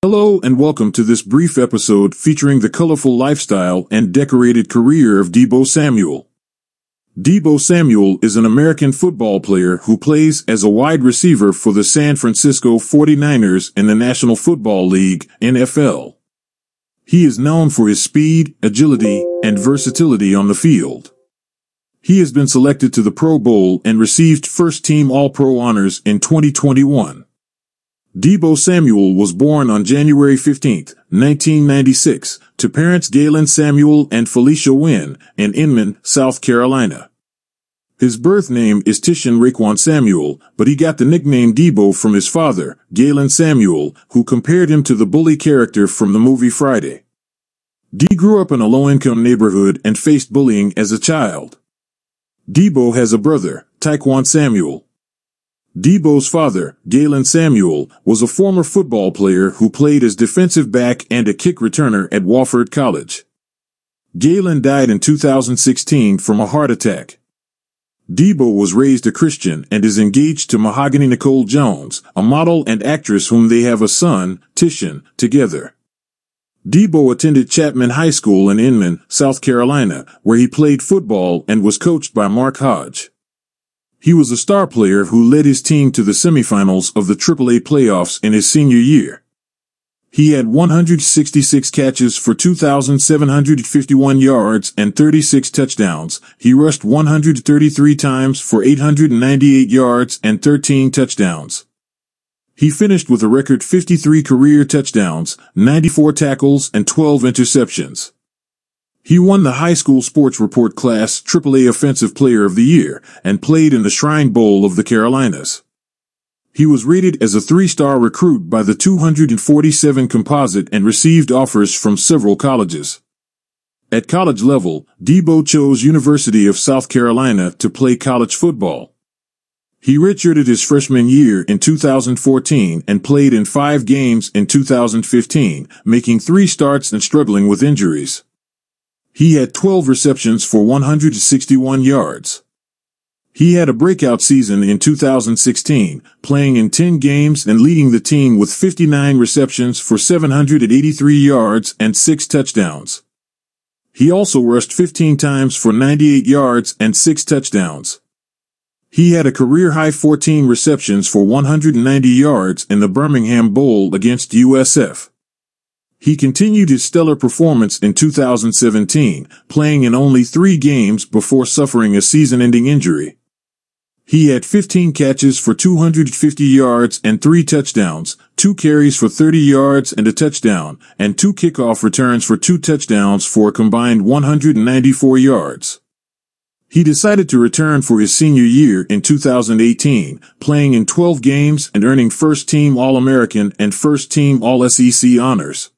Hello and welcome to this brief episode featuring the colorful lifestyle and decorated career of Deebo Samuel. Deebo Samuel is an American football player who plays as a wide receiver for the San Francisco 49ers in the National Football League, NFL. He is known for his speed, agility, and versatility on the field. He has been selected to the Pro Bowl and received first-team All-Pro honors in 2021. Deebo Samuel was born on January 15, 1996, to parents Galen Samuel and Felicia Winn in Inman, South Carolina. His birth name is Tyshun Raequan Samuel, but he got the nickname Deebo from his father, Galen Samuel, who compared him to the bully character from the movie Friday. Dee grew up in a low-income neighborhood and faced bullying as a child. Deebo has a brother, Tyquan Samuel. Deebo's father, Galen Samuel, was a former football player who played as defensive back and a kick returner at Wofford College. Galen died in 2016 from a heart attack. Deebo was raised a Christian and is engaged to Mahogany Nicole Jones, a model and actress whom they have a son, Tyshun, together. Deebo attended Chapman High School in Inman, South Carolina, where he played football and was coached by Mark Hodge. He was a star player who led his team to the semifinals of the AAA playoffs in his senior year. He had 166 catches for 2,751 yards and 36 touchdowns. He rushed 133 times for 898 yards and 13 touchdowns. He finished with a record 53 career touchdowns, 94 tackles, and 12 interceptions. He won the High School Sports Report Class AAA Offensive Player of the Year and played in the Shrine Bowl of the Carolinas. He was rated as a 3-star recruit by the 247 composite and received offers from several colleges. At college level, Deebo chose University of South Carolina to play college football. He redshirted his freshman year in 2014 and played in 5 games in 2015, making 3 starts and struggling with injuries. He had 12 receptions for 161 yards. He had a breakout season in 2016, playing in 10 games and leading the team with 59 receptions for 783 yards and 6 touchdowns. He also rushed 15 times for 98 yards and 6 touchdowns. He had a career-high 14 receptions for 190 yards in the Birmingham Bowl against USF. He continued his stellar performance in 2017, playing in only 3 games before suffering a season-ending injury. He had 15 catches for 250 yards and 3 touchdowns, 2 carries for 30 yards and a touchdown, and 2 kickoff returns for 2 touchdowns for a combined 194 yards. He decided to return for his senior year in 2018, playing in 12 games and earning first-team All-American and first-team All-SEC honors.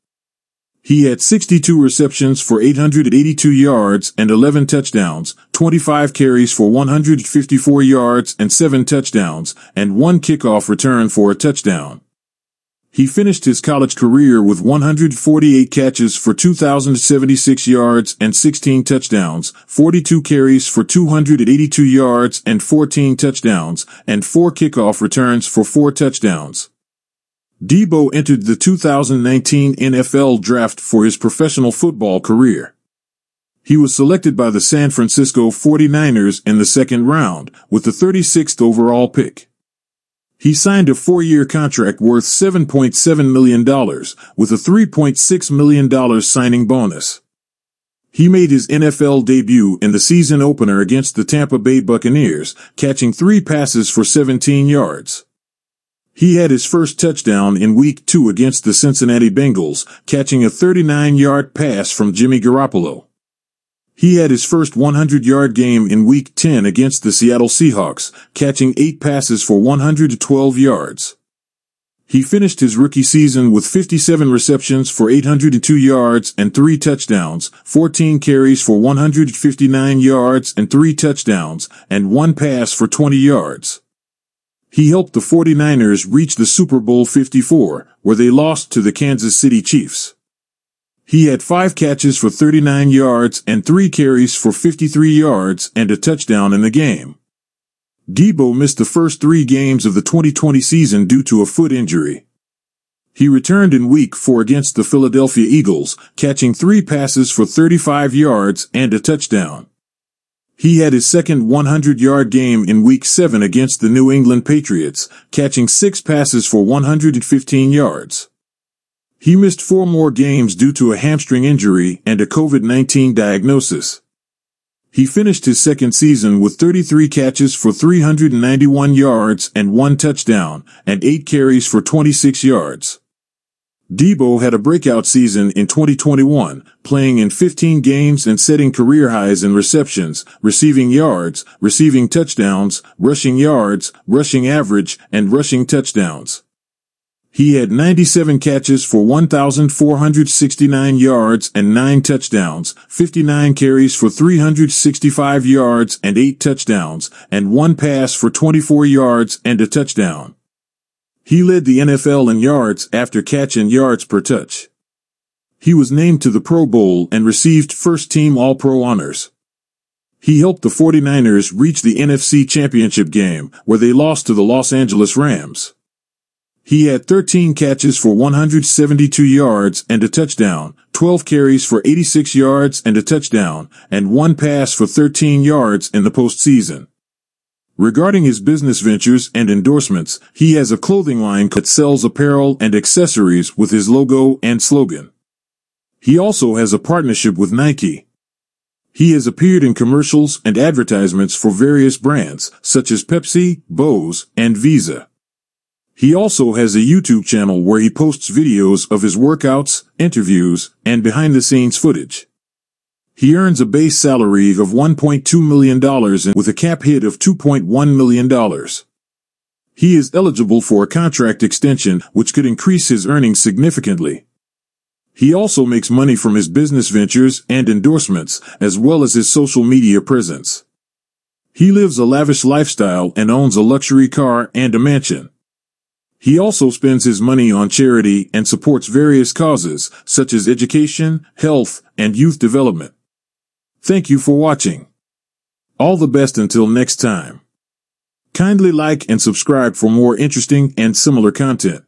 He had 62 receptions for 882 yards and 11 touchdowns, 25 carries for 154 yards and 7 touchdowns, and 1 kickoff return for a touchdown. He finished his college career with 148 catches for 2,076 yards and 16 touchdowns, 42 carries for 282 yards and 14 touchdowns, and 4 kickoff returns for 4 touchdowns. Deebo entered the 2019 NFL Draft for his professional football career. He was selected by the San Francisco 49ers in the 2nd round, with the 36th overall pick. He signed a 4-year contract worth $7.7 million, with a $3.6 million signing bonus. He made his NFL debut in the season opener against the Tampa Bay Buccaneers, catching 3 passes for 17 yards. He had his first touchdown in Week 2 against the Cincinnati Bengals, catching a 39-yard pass from Jimmy Garoppolo. He had his first 100-yard game in Week 10 against the Seattle Seahawks, catching 8 passes for 112 yards. He finished his rookie season with 57 receptions for 802 yards and 3 touchdowns, 14 carries for 159 yards and 3 touchdowns, and 1 pass for 20 yards. He helped the 49ers reach the Super Bowl 54, where they lost to the Kansas City Chiefs. He had 5 catches for 39 yards and 3 carries for 53 yards and a touchdown in the game. Deebo missed the first 3 games of the 2020 season due to a foot injury. He returned in Week 4 against the Philadelphia Eagles, catching 3 passes for 35 yards and a touchdown. He had his second 100-yard game in Week 7 against the New England Patriots, catching 6 passes for 115 yards. He missed 4 more games due to a hamstring injury and a COVID-19 diagnosis. He finished his second season with 33 catches for 391 yards and 1 touchdown, and 8 carries for 26 yards. Deebo had a breakout season in 2021, playing in 15 games and setting career highs in receptions, receiving yards, receiving touchdowns, rushing yards, rushing average, and rushing touchdowns. He had 97 catches for 1,469 yards and 9 touchdowns, 59 carries for 365 yards and 8 touchdowns, and 1 pass for 24 yards and a touchdown. He led the NFL in yards after catch and yards per touch. He was named to the Pro Bowl and received first-team All-Pro honors. He helped the 49ers reach the NFC Championship game, where they lost to the Los Angeles Rams. He had 13 catches for 172 yards and a touchdown, 12 carries for 86 yards and a touchdown, and 1 pass for 13 yards in the postseason. Regarding his business ventures and endorsements, he has a clothing line that sells apparel and accessories with his logo and slogan. He also has a partnership with Nike. He has appeared in commercials and advertisements for various brands, such as Pepsi, Bose, and Visa. He also has a YouTube channel where he posts videos of his workouts, interviews, and behind-the-scenes footage. He earns a base salary of $1.2 million with a cap hit of $2.1 million. He is eligible for a contract extension, which could increase his earnings significantly. He also makes money from his business ventures and endorsements, as well as his social media presence. He lives a lavish lifestyle and owns a luxury car and a mansion. He also spends his money on charity and supports various causes, such as education, health, and youth development. Thank you for watching. All the best until next time. Kindly like and subscribe for more interesting and similar content.